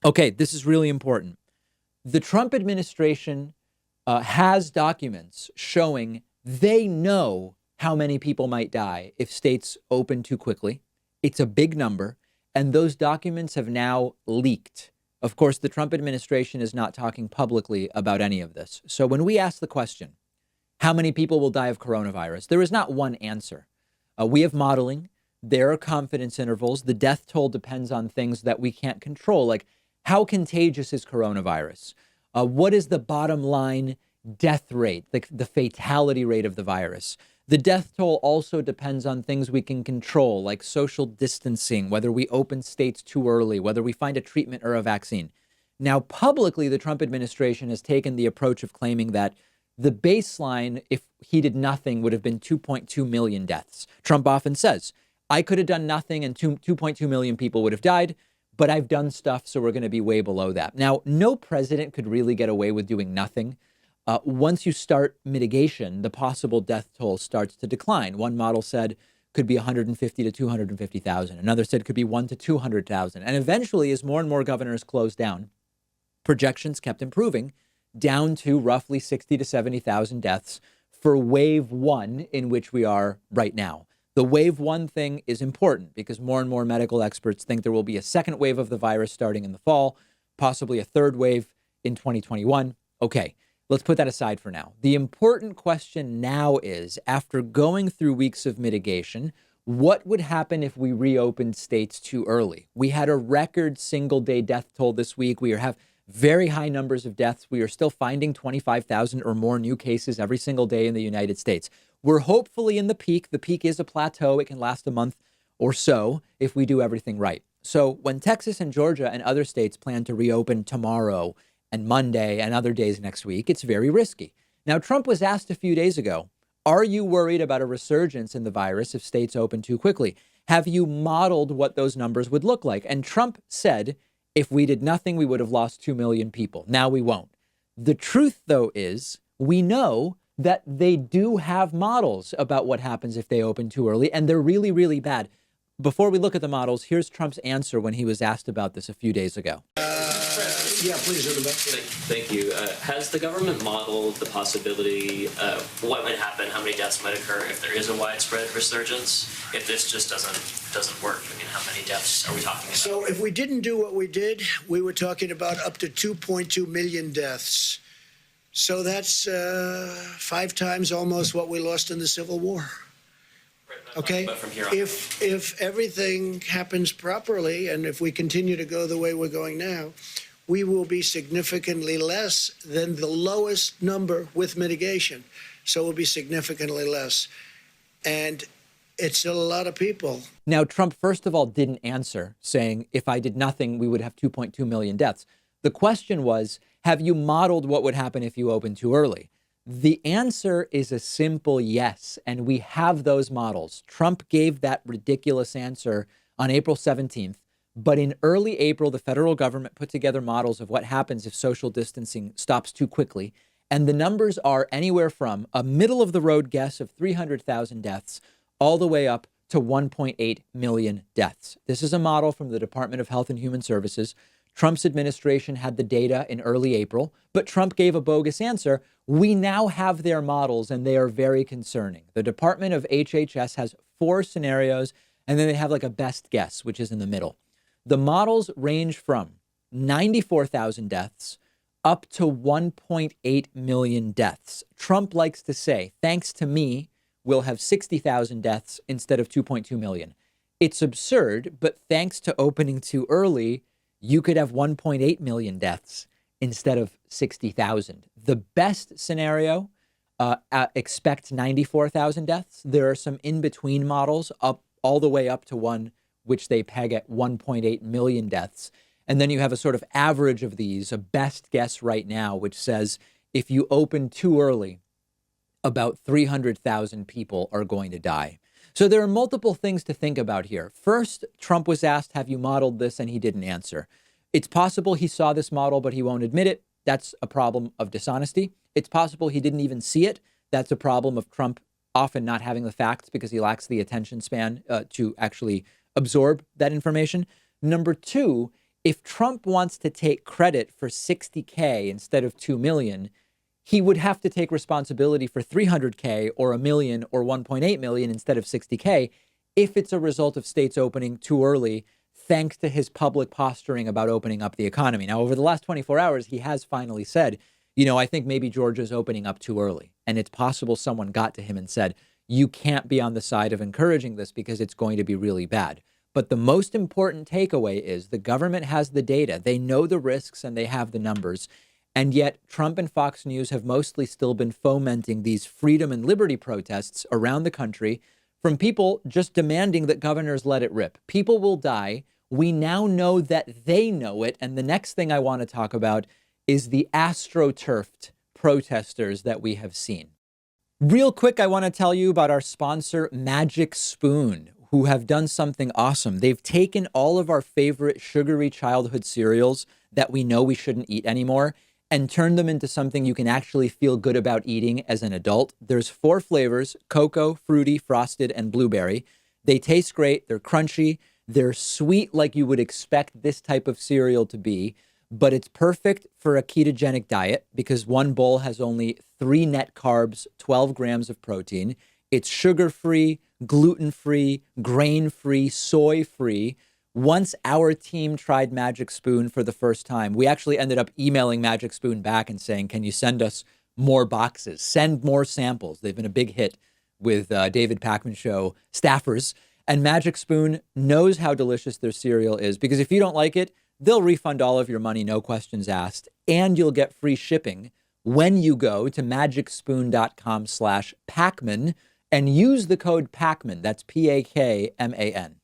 Okay, this is really important. The Trump administration has documents showing they know how many people might die if states open too quickly. It's a big number, and those documents have now leaked. Of course, the Trump administration is not talking publicly about any of this. So when we ask the question, how many people will die of coronavirus, there is not one answer. We have modeling. There are confidence intervals. The death toll depends on things that we can't control, like how contagious is coronavirus? What is the bottom line death rate, the fatality rate of the virus? The death toll also depends on things we can control, like social distancing, whether we open states too early, whether we find a treatment or a vaccine. Now, publicly, the Trump administration has taken the approach of claiming that the baseline, if he did nothing, would have been 2.2 million deaths. Trump often says, I could have done nothing and 2.2 million people would have died, but I've done stuff, so we're going to be way below that. Now, no president could really get away with doing nothing. Once you start mitigation, the possible death toll starts to decline. One model said could be 150 to 250,000. Another said could be 1 to 200,000. And eventually, as more and more governors closed down, projections kept improving down to roughly 60 to 70,000 deaths for wave one, in which we are right now. The wave one thing is important because more and more medical experts think there will be a second wave of the virus starting in the fall, possibly a third wave in 2021. Okay, let's put that aside for now. The important question now is, after going through weeks of mitigation, what would happen if we reopened states too early? We had a record single day death toll this week. We have very high numbers of deaths. We are still finding 25,000 or more new cases every single day in the United States. We're hopefully in the peak. The peak is a plateau. It can last a month or so if we do everything right. So when Texas and Georgia and other states plan to reopen tomorrow and Monday and other days next week, it's very risky. Now, Trump was asked a few days ago, are you worried about a resurgence in the virus if states open too quickly? Have you modeled what those numbers would look like? And Trump said, if we did nothing, we would have lost 2 million people. Now we won't. The truth, though, is we know that they do have models about what happens if they open too early, and they're really, really bad. Before we look at the models, here's Trump's answer when he was asked about this a few days ago. Yeah, please, in the back. Thank you. Has the government modeled the possibility of what might happen, how many deaths might occur if there is a widespread resurgence? If this just doesn't work, I mean, how many deaths are we talking about? So if we didn't do what we did, we were talking about up to 2.2 million deaths. So that's 5 times almost what we lost in the Civil War. Okay, but from here on, if everything happens properly and if we continue to go the way we're going now, we will be significantly less than the lowest number with mitigation. So we'll be significantly less. And it's still a lot of people. Now, Trump, first of all, didn't answer, saying, if I did nothing, we would have 2.2 million deaths. The question was, have you modeled what would happen if you open too early? The answer is a simple yes, and we have those models. Trump gave that ridiculous answer on April 17th, but in early April, the federal government put together models of what happens if social distancing stops too quickly, and the numbers are anywhere from a middle-of-the-road guess of 300,000 deaths all the way up to 1.8 million deaths. This is a model from the Department of Health and Human Services. Trump's administration had the data in early April, but Trump gave a bogus answer. We now have their models, and they are very concerning. The Department of HHS has 4 scenarios, and then they have like a best guess, which is in the middle. The models range from 94,000 deaths up to 1.8 million deaths. Trump likes to say, thanks to me, we'll have 60,000 deaths instead of 2.2 million. It's absurd, but thanks to opening too early, you could have 1.8 million deaths instead of 60,000. The best scenario, expect 94,000 deaths. There are some in-between models up all the way up to one which they peg at 1.8 million deaths. And then you have a sort of average of these, a best guess right now, which says if you open too early, about 300,000 people are going to die. So there are multiple things to think about here. First, Trump was asked, have you modeled this? And he didn't answer. It's possible he saw this model, but he won't admit it. That's a problem of dishonesty. It's possible he didn't even see it. That's a problem of Trump often not having the facts because he lacks the attention span to actually absorb that information. Number 2, If Trump wants to take credit for 60K instead of 2 million, he would have to take responsibility for 300K or a million or 1.8 million instead of 60K if it's a result of states opening too early, thanks to his public posturing about opening up the economy. Now, over the last 24 hours, he has finally said, I think maybe Georgia's opening up too early. And it's possible someone got to him and said, you can't be on the side of encouraging this because it's going to be really bad. But the most important takeaway is the government has the data. They know the risks and they have the numbers. And yet Trump and Fox News have mostly still been fomenting these freedom and liberty protests around the country from people just demanding that governors let it rip. People will die. We now know that they know it. And the next thing I want to talk about is the astroturfed protesters that we have seen. Real quick, I want to tell you about our sponsor, Magic Spoon, who have done something awesome. They've taken all of our favorite sugary childhood cereals that we know we shouldn't eat anymore and turned them into something you can actually feel good about eating as an adult. There's 4 flavors: cocoa, fruity, frosted, and blueberry. They taste great. They're crunchy. They're sweet like you would expect this type of cereal to be, but it's perfect for a ketogenic diet because one bowl has only 3 net carbs, 12 grams of protein. It's sugar-free, gluten-free, grain-free, soy-free. Once our team tried Magic Spoon for the first time, we actually ended up emailing Magic Spoon back and saying, can you send us more boxes? Send more samples. They've been a big hit with David Pakman Show staffers. And Magic Spoon knows how delicious their cereal is because if you don't like it, they'll refund all of your money, no questions asked, and you'll get free shipping when you go to magicspoon.com/Pakman and use the code Pakman. That's Pakman.